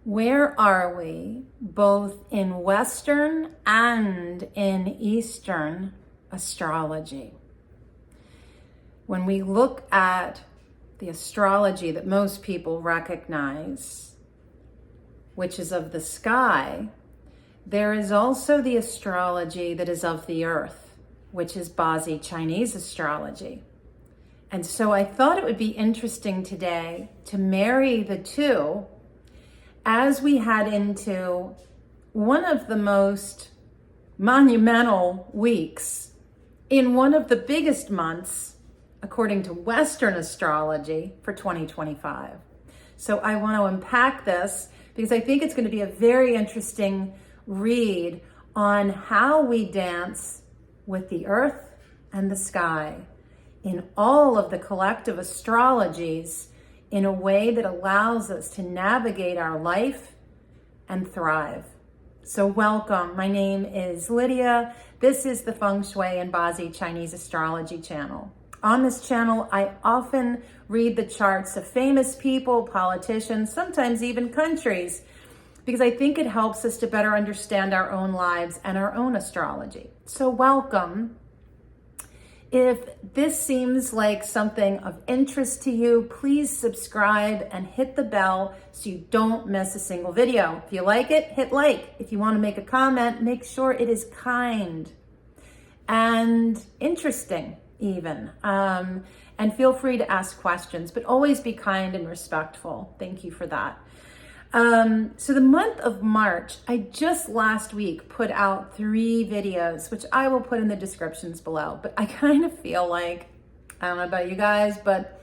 Where are we, both in Western and in Eastern astrology? When we look at the astrology that most people recognize, which is of the sky, there is also the astrology that is of the earth, which is Bazi Chinese Astrology. And so I thought it would be interesting today to marry the two as we head into one of the most monumental weeks in one of the biggest months, according to Western astrology, for 2025. So I want to unpack this because I think it's going to be a very interesting read on how we dance with the earth and the sky in all of the collective astrologies in a way that allows us to navigate our life and thrive. So welcome. My name is Lydia. This is the Feng Shui and Bazi Chinese Astrology channel. On this channel, I often read the charts of famous people, politicians, sometimes even countries, because I think it helps us to better understand our own lives and our own astrology. So welcome. If this seems like something of interest to you, please subscribe and hit the bell so you don't miss a single video. If you like it, hit like. If you want to make a comment, make sure it is kind and interesting even. And feel free to ask questions, but always be kind and respectful. Thank you for that. So the month of March, I just last week put out 3 videos, which I will put in the descriptions below, but I kind of feel like, I don't know about you guys, but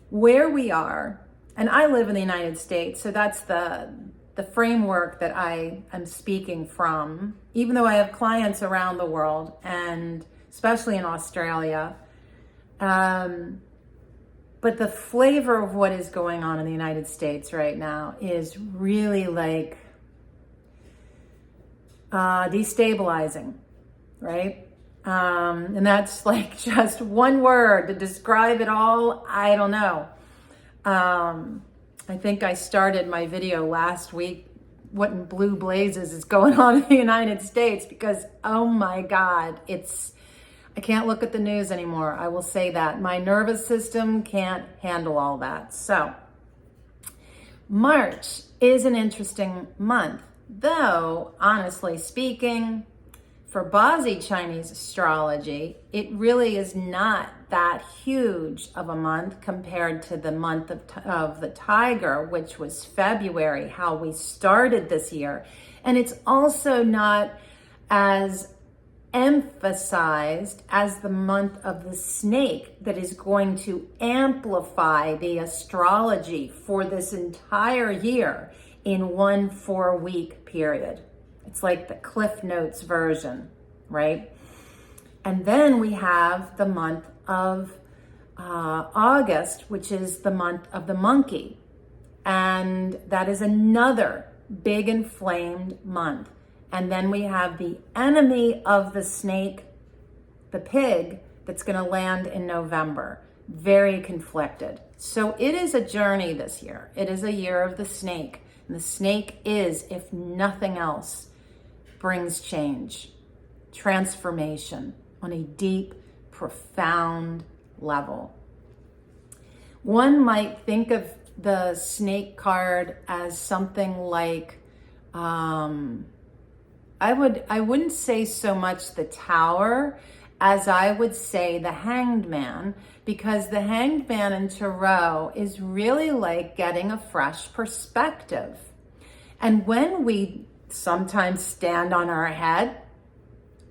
where we are, and I live in the United States, so that's the framework that I am speaking from, even though I have clients around the world, and especially in Australia. But the flavor of what is going on in the United States right now is really like destabilizing, right? And that's like just one word to describe it all. I don't know. I think I started my video last week, what in blue blazes is going on in the United States, because, oh my God, I can't look at the news anymore. I will say that. My nervous system can't handle all that. So March is an interesting month, though, honestly speaking, for Bazi Chinese astrology, it really is not that huge of a month compared to the month of the Tiger, which was February, how we started this year. And it's also not as emphasized as the month of the snake that is going to amplify the astrology for this entire year in one 4-week period. It's like the Cliff Notes version, right? And then we have the month of August, which is the month of the monkey. And that is another big inflamed month. And then we have the enemy of the snake, the pig, that's going to land in November. Very conflicted. So it is a journey this year. It is a year of the snake. And the snake is, if nothing else, brings change, transformation on a deep, profound level. One might think of the snake card as something like, I wouldn't say so much the Tower as I would say the Hanged Man, because the Hanged Man in Tarot is really like getting a fresh perspective. And when we sometimes stand on our head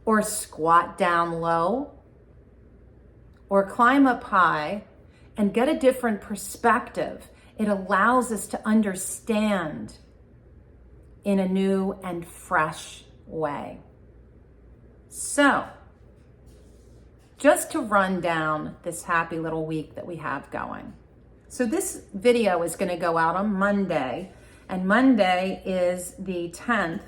or squat down low or climb up high and get a different perspective, it allows us to understand in a new and fresh way. So, just to run down this happy little week that we have going. So this video is going to go out on Monday, and Monday is the 10th,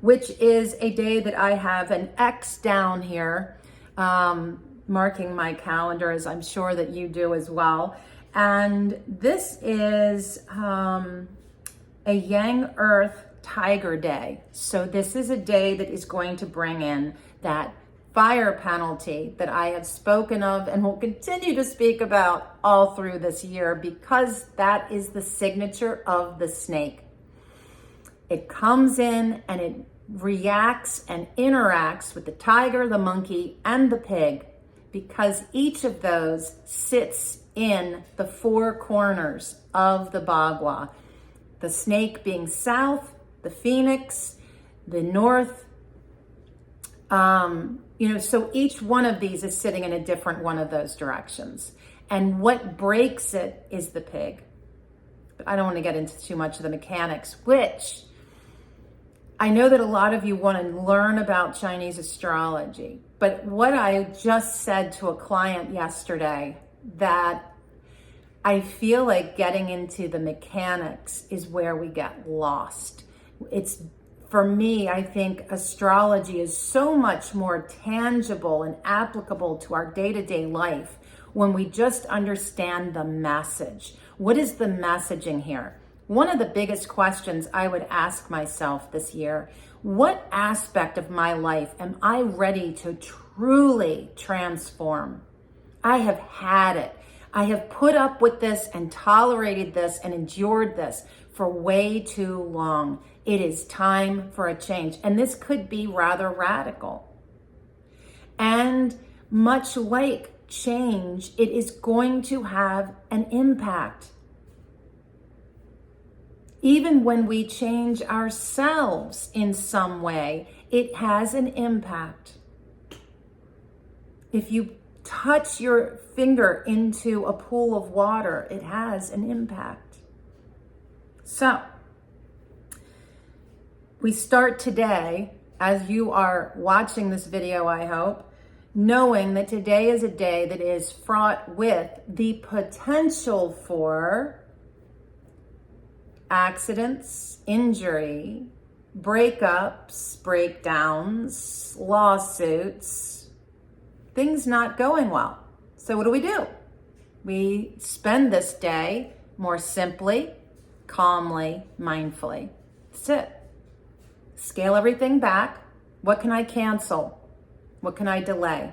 which is a day that I have an X down here, marking my calendar, as I'm sure that you do as well. And this is a Yang Earth Tiger Day. So this is a day that is going to bring in that fire penalty that I have spoken of and will continue to speak about all through this year, because that is the signature of the snake. It comes in and it reacts and interacts with the tiger, the monkey, and the pig, because each of those sits in the four corners of the Bagua. The snake being south, the phoenix, the north. So each one of these is sitting in a different one of those directions. And what breaks it is the pig. But I don't want to get into too much of the mechanics, which I know that a lot of you want to learn about Chinese astrology. But what I just said to a client yesterday, that I feel like getting into the mechanics is where we get lost. For me, I think astrology is so much more tangible and applicable to our day-to-day life when we just understand the message. What is the messaging here? One of the biggest questions I would ask myself this year: what aspect of my life am I ready to truly transform? I have had it. I have put up with this and tolerated this and endured this for way too long. It is time for a change. And this could be rather radical. And much like change, it is going to have an impact. Even when we change ourselves in some way, it has an impact. If you touch your finger into a pool of water, it has an impact. So, we start today, as you are watching this video, I hope, knowing that today is a day that is fraught with the potential for accidents, injury, breakups, breakdowns, lawsuits, things not going well. So what do? We spend this day more simply, calmly, mindfully. That's it. Scale everything back. What can I cancel? What can I delay?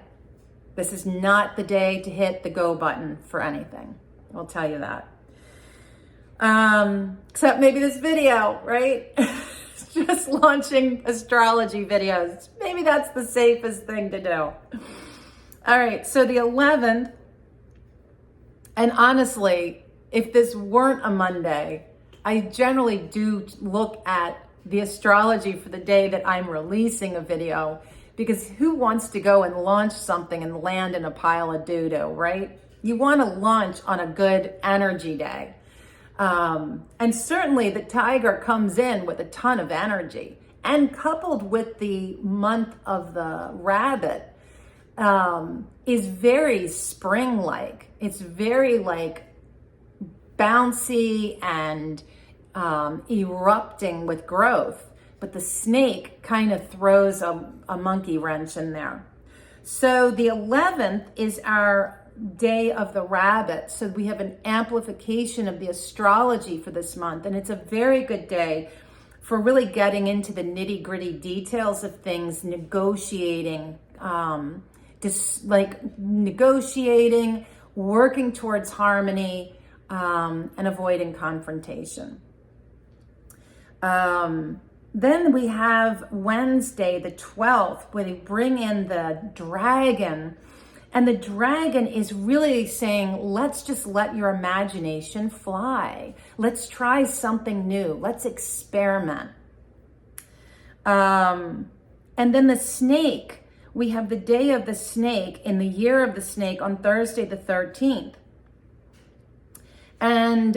This is not the day to hit the go button for anything. I'll tell you that. Except maybe this video, right? Just launching astrology videos. Maybe that's the safest thing to do. All right, so the 11th, and honestly, if this weren't a Monday, I generally do look at the astrology for the day that I'm releasing a video, because who wants to go and launch something and land in a pile of doo-doo, right? You want to launch on a good energy day. And certainly the tiger comes in with a ton of energy, and coupled with the month of the rabbit, is very spring-like. It's very like bouncy and erupting with growth, but the snake kind of throws a monkey wrench in there. So the 11th is our day of the rabbit. So we have an amplification of the astrology for this month, and it's a very good day for really getting into the nitty-gritty details of things, negotiating, negotiating, working towards harmony, and avoiding confrontation. Then we have Wednesday, the 12th, where they bring in the dragon. And the dragon is really saying, let's just let your imagination fly. Let's try something new. Let's experiment. And then the snake, we have the day of the snake in the year of the snake on Thursday, the 13th. And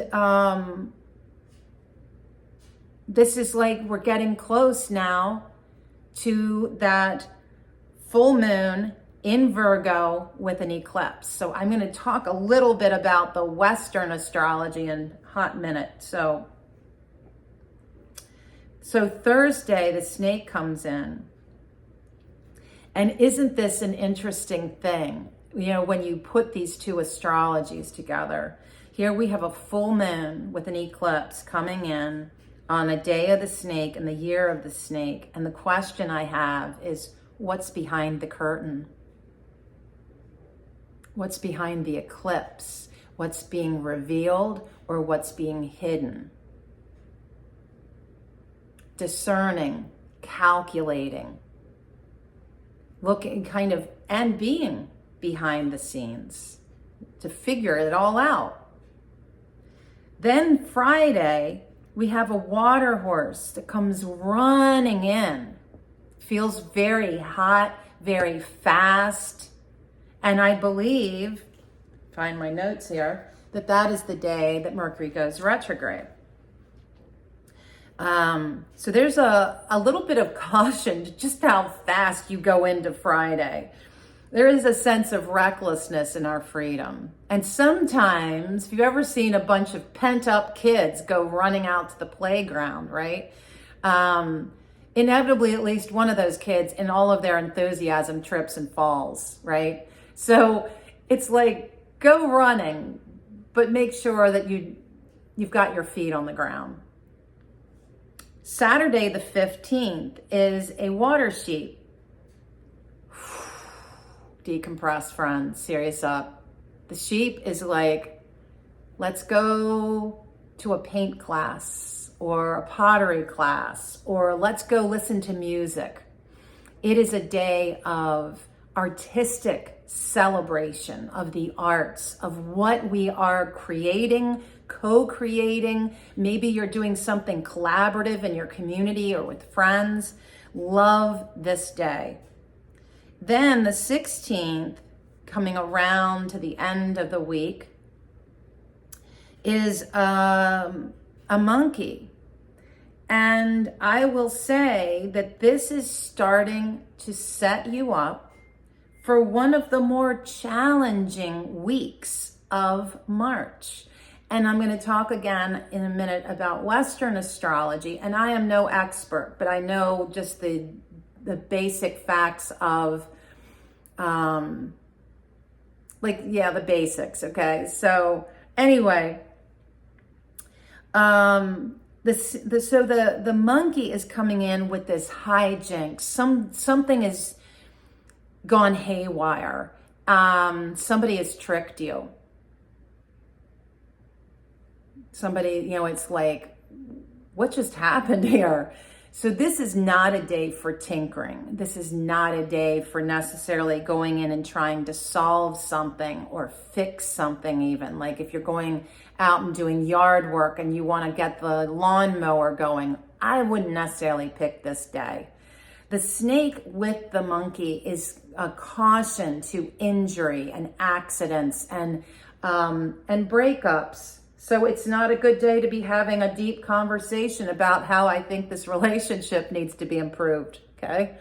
this is like we're getting close now to that full moon in Virgo with an eclipse. So I'm going to talk a little bit about the Western astrology in a hot minute. So Thursday, the snake comes in. And isn't this an interesting thing? You know, when you put these two astrologies together, Here we have a full moon with an eclipse coming in on a day of the snake and the year of the snake. And the question I have is, what's behind the curtain? What's behind the eclipse? What's being revealed or what's being hidden? Discerning, calculating, looking kind of, and being behind the scenes to figure it all out. Then Friday, we have a water horse that comes running in. Feels very hot, very fast. And I believe, find my notes here, that is the day that Mercury goes retrograde. So there's a little bit of caution to just how fast you go into Friday. There is a sense of recklessness in our freedom. And sometimes, if you've ever seen a bunch of pent up kids go running out to the playground, right? Inevitably, at least one of those kids in all of their enthusiasm trips and falls, right? So it's like, go running, but make sure that you've got your feet on the ground. Saturday the 15th is a water sheep. Decompress, friends, serious up. The sheep is like, let's go to a paint class or a pottery class, or let's go listen to music. It is a day of artistic celebration of the arts, of what we are creating, co-creating. Maybe you're doing something collaborative in your community or with friends. Love this day. Then the 16th, coming around to the end of the week, is a monkey. And I will say that this is starting to set you up for one of the more challenging weeks of March. And I'm going to talk again in a minute about Western astrology. And I am no expert, but I know just the basic facts of, the basics. Okay. So anyway, the monkey is coming in with this hijinks. Something has gone haywire. Somebody has tricked you. Somebody, it's like, what just happened here? So this is not a day for tinkering. This is not a day for necessarily going in and trying to solve something or fix something even. Like if you're going out and doing yard work and you want to get the lawnmower going, I wouldn't necessarily pick this day. The snake with the monkey is a caution to injury and accidents and breakups. So it's not a good day to be having a deep conversation about how I think this relationship needs to be improved, okay?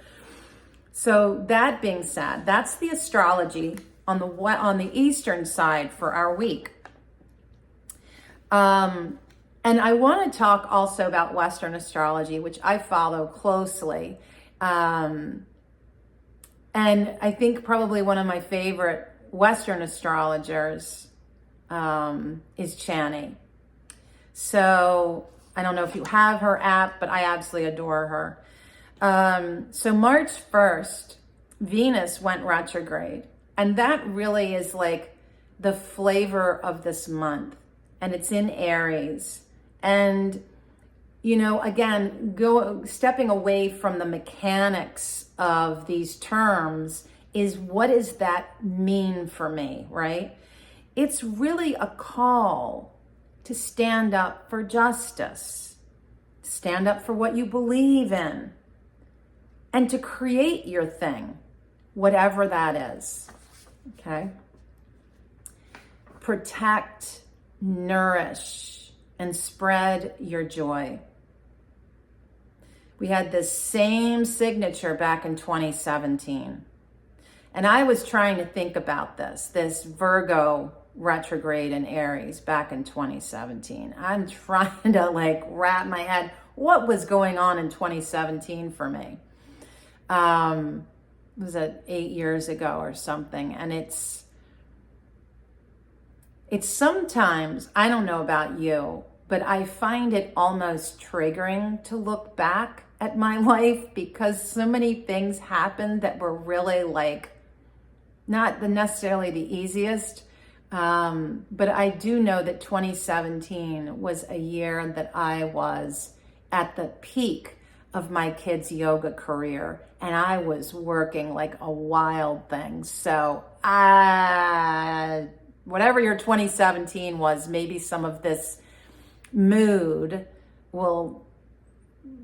So that being said, that's the astrology on the Eastern side for our week. And I want to talk also about Western astrology, which I follow closely. And I think probably one of my favorite Western astrologers is Chani. So I don't know if you have her app, but I absolutely adore her. So March 1st, Venus went retrograde. And that really is like the flavor of this month. And it's in Aries. And, again, stepping away from the mechanics of these terms is, what does that mean for me, right? It's really a call to stand up for justice, stand up for what you believe in, and to create your thing, whatever that is, okay? Protect, nourish, and spread your joy. We had this same signature back in 2017. And I was trying to think about this Virgo retrograde in Aries back in 2017. I'm trying to wrap my head, what was going on in 2017 for me? Was it 8 years ago or something? And it's It's sometimes, I don't know about you, but I find it almost triggering to look back at my life because so many things happened that were really like not necessarily the easiest. But I do know that 2017 was a year that I was at the peak of my kids' yoga career, and I was working like a wild thing. So whatever your 2017 was, maybe some of this mood will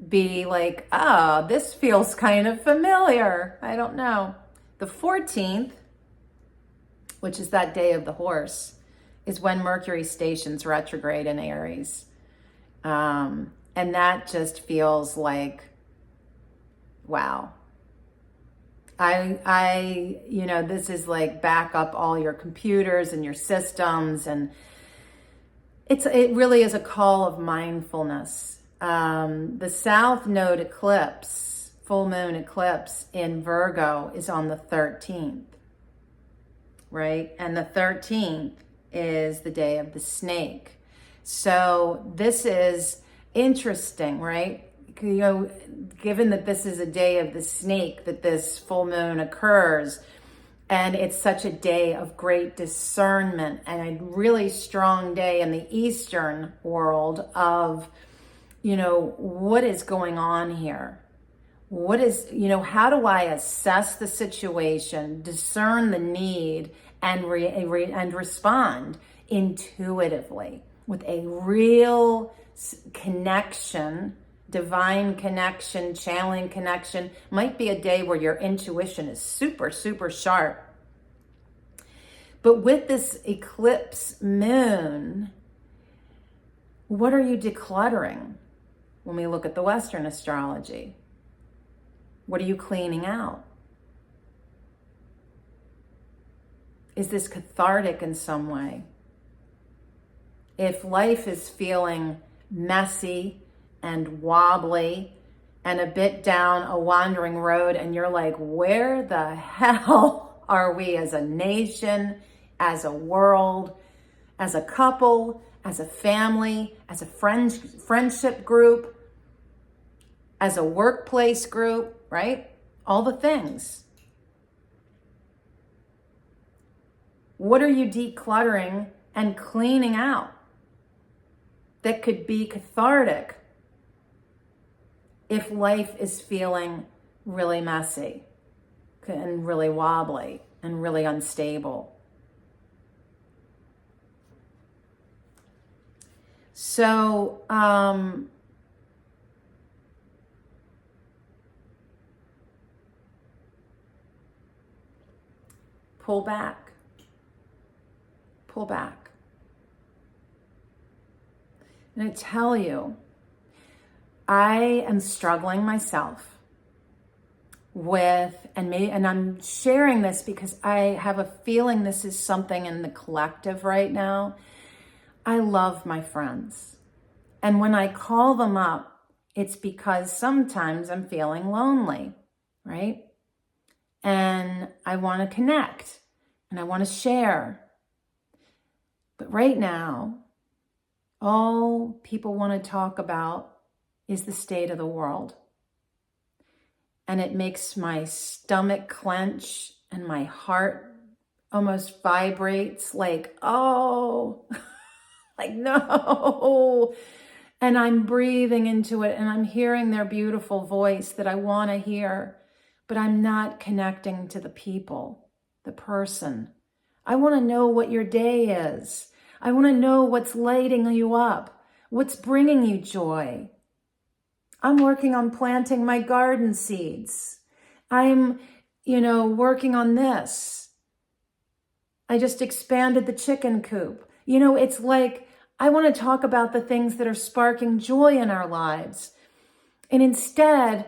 be like, oh, this feels kind of familiar. I don't know. The 14th, which is that day of the horse, is when Mercury stations retrograde in Aries. And that just feels like, wow. This is like back up all your computers and your systems, and it really is a call of mindfulness. The South Node eclipse, full moon eclipse in Virgo is on the 13th, right? And the 13th is the day of the snake. So this is interesting, right? Given that this is a day of the snake, that this full moon occurs, and it's such a day of great discernment and a really strong day in the Eastern world of, what is going on here? What is, how do I assess the situation, discern the need, and respond intuitively with a real connection, divine connection, channeling connection? Might be a day where your intuition is super, super sharp. But with this eclipse moon, what are you decluttering when we look at the Western astrology? What are you cleaning out? Is this cathartic in some way? If life is feeling messy and wobbly and a bit down a wandering road, and you're like, where the hell are we as a nation, as a world, as a couple, as a family, as a friendship group, as a workplace group, right? All the things. What are you decluttering and cleaning out that could be cathartic if life is feeling really messy and really wobbly and really unstable? So, pull back. Pull back. And I tell you, I am struggling myself with, and I'm sharing this because I have a feeling this is something in the collective right now. I love my friends. And when I call them up, it's because sometimes I'm feeling lonely, right? And I want to connect and I want to share. But right now, all people want to talk about is the state of the world. And it makes my stomach clench and my heart almost vibrates like, oh, like, no. And I'm breathing into it and I'm hearing their beautiful voice that I want to hear, but I'm not connecting to the people, the person. I want to know what your day is. I want to know what's lighting you up, what's bringing you joy. I'm working on planting my garden seeds. I'm, working on this. I just expanded the chicken coop. It's like, I want to talk about the things that are sparking joy in our lives. And instead,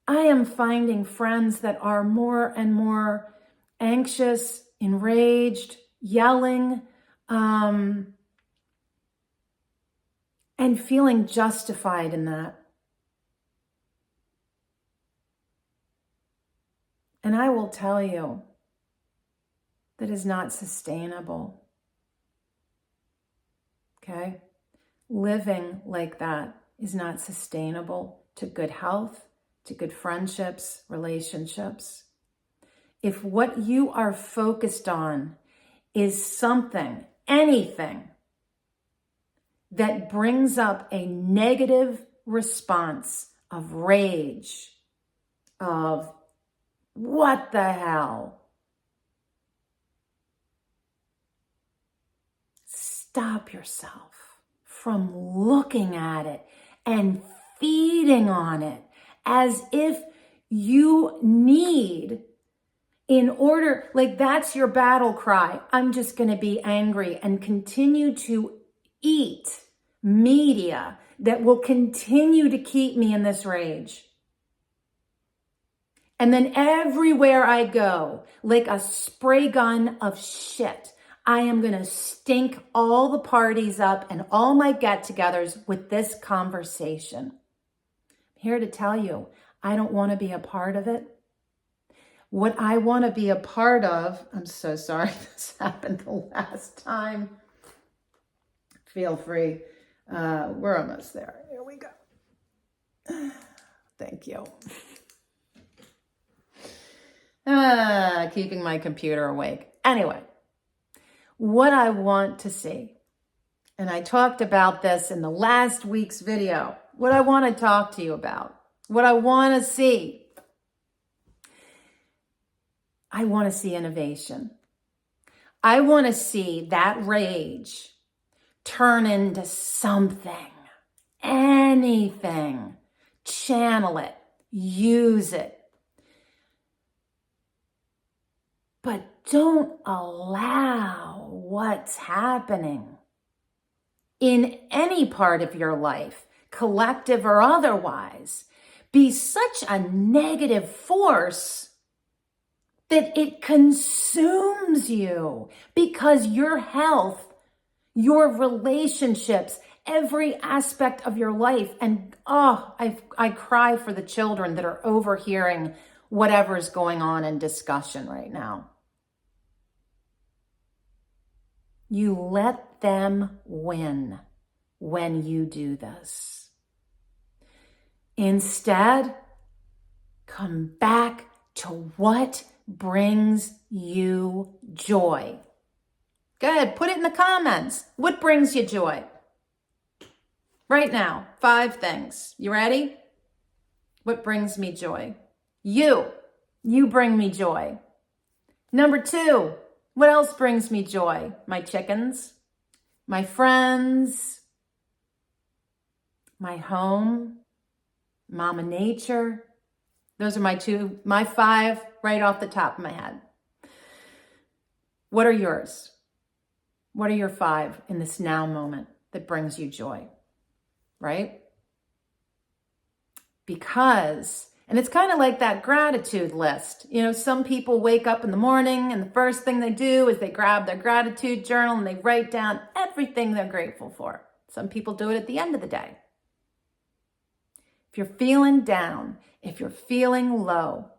I am finding friends that are more and more anxious, enraged, yelling, and feeling justified in that. And I will tell you, that is not sustainable. okay? Living like that is not sustainable to good health, to good friendships, relationships. If what you are focused on is something, anything, that brings up a negative response of rage, of what the hell, stop yourself from looking at it and feeding on it as if you need, in order, like that's your battle cry. I'm just going to be angry and continue to eat media that will continue to keep me in this rage. And then everywhere I go, like a spray gun of shit, I am going to stink all the parties up and all my get-togethers with this conversation. I'm here to tell you, I don't want to be a part of it. What I want to be a part of, I'm so sorry this happened the last time. Feel free. We're almost there. Here we go. Thank you. Keeping my computer awake. Anyway, what I want to see, and I talked about this in the last week's video, what I want to talk to you about, what I want to see. I want to see innovation. I want to see that rage turn into something, anything. Channel it, use it. But don't allow what's happening in any part of your life, collective or otherwise, be such a negative force that it consumes you, because your health, your relationships, every aspect of your life, and I cry for the children that are overhearing whatever's going on in discussion right now. You let them win when you do this. Instead, come back to what brings you joy. Go ahead, put it in the comments. What brings you joy? Right now, 5 things. You ready? What brings me joy? You bring me joy. Number 2, what else brings me joy? My chickens, my friends, my home, Mama Nature. Those are my 5 right off the top of my head. What are yours? What are your 5 in this now moment that brings you joy? Right? Because, and it's kind of like that gratitude list. You know, some people wake up in the morning and the first thing they do is they grab their gratitude journal and they write down everything they're grateful for. Some people do it at the end of the day. If you're feeling down, if you're feeling low,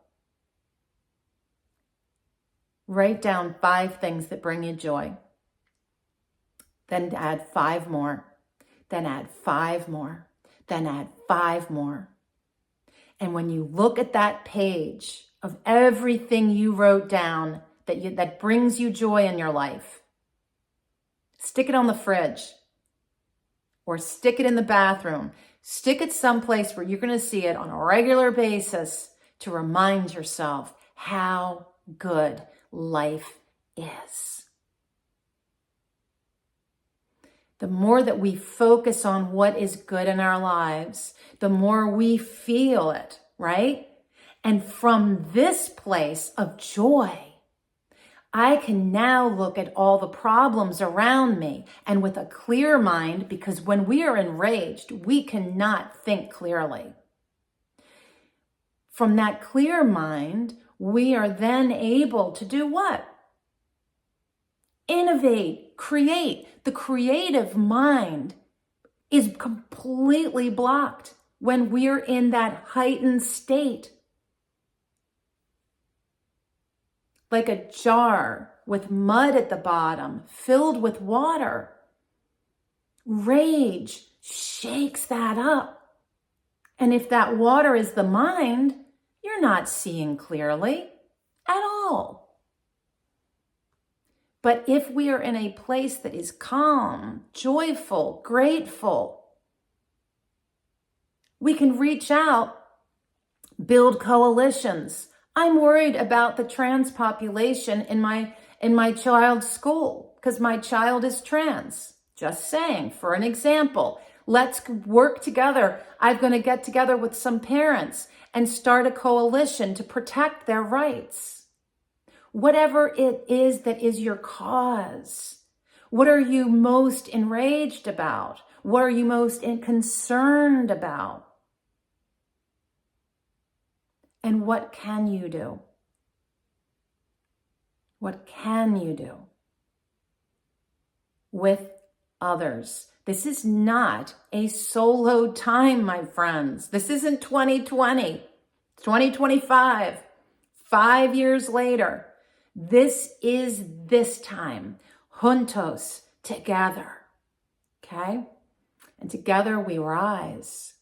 write down 5 things that bring you joy. Then add 5 more. Then add 5 more. Then add 5 more. And when you look at that page of everything you wrote down that brings you joy in your life, stick it on the fridge or stick it in the bathroom. Stick it someplace where you're going to see it on a regular basis to remind yourself how good life is. The more that we focus on what is good in our lives, the more we feel it, right? And from this place of joy, I can now look at all the problems around me and with a clear mind, because when we are enraged, we cannot think clearly. From that clear mind, we are then able to do what? Innovate, create. The creative mind is completely blocked when we're in that heightened state. Like a jar with mud at the bottom, filled with water. Rage shakes that up. And if that water is the mind, you're not seeing clearly at all. But if we are in a place that is calm, joyful, grateful, we can reach out, build coalitions. I'm worried about the trans population in my child's school because my child is trans. Just saying, for an example, let's work together. I'm going to get together with some parents and start a coalition to protect their rights. Whatever it is that is your cause. What are you most enraged about? What are you most concerned about? And what can you do? What can you do with others? This is not a solo time, my friends. This isn't 2020. It's 2025. 5 years later. This is this time. Juntos, together. Okay? And together we rise.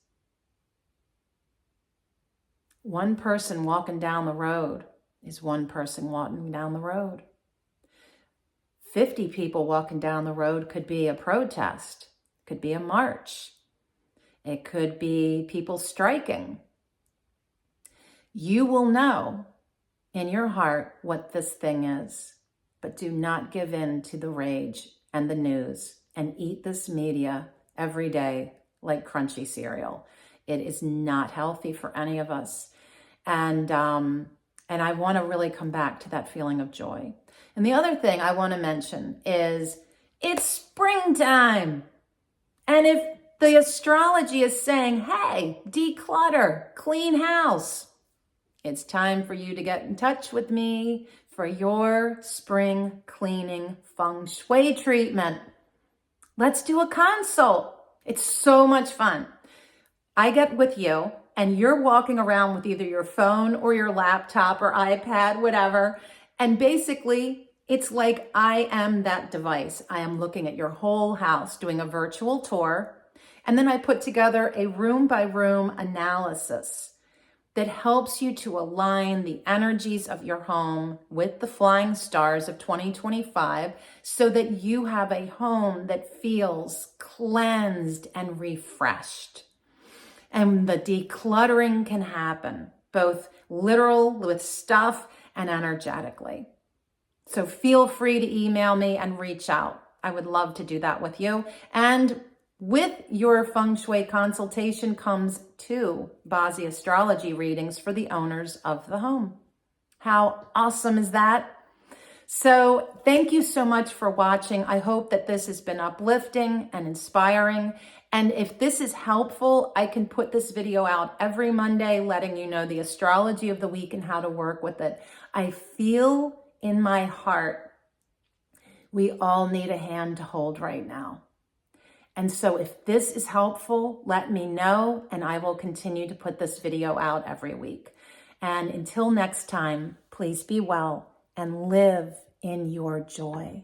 One person walking down the road is one person walking down the road. 50 people walking down the road could be a protest, could be a march. It could be people striking. You will know in your heart what this thing is, but do not give in to the rage and the news and eat this media every day like crunchy cereal. It is not healthy for any of us. And I want to really come back to that feeling of joy. And the other thing I want to mention is it's springtime. And if the astrology is saying, hey, declutter, clean house, it's time for you to get in touch with me for your spring cleaning feng shui treatment. Let's do a consult. It's so much fun. I get with you and you're walking around with either your phone or your laptop or iPad, whatever. And basically, it's like I am that device. I am looking at your whole house, doing a virtual tour. And then I put together a room by room analysis that helps you to align the energies of your home with the flying stars of 2025 so that you have a home that feels cleansed and refreshed. And the decluttering can happen, both literal with stuff and energetically. So feel free to email me and reach out. I would love to do that with you. And with your feng shui consultation comes 2 Bazi Astrology readings for the owners of the home. How awesome is that? So thank you so much for watching. I hope that this has been uplifting and inspiring. And if this is helpful, I can put this video out every Monday, letting you know the astrology of the week and how to work with it. I feel in my heart, we all need a hand to hold right now. And so if this is helpful, let me know, and I will continue to put this video out every week. And until next time, please be well and live in your joy.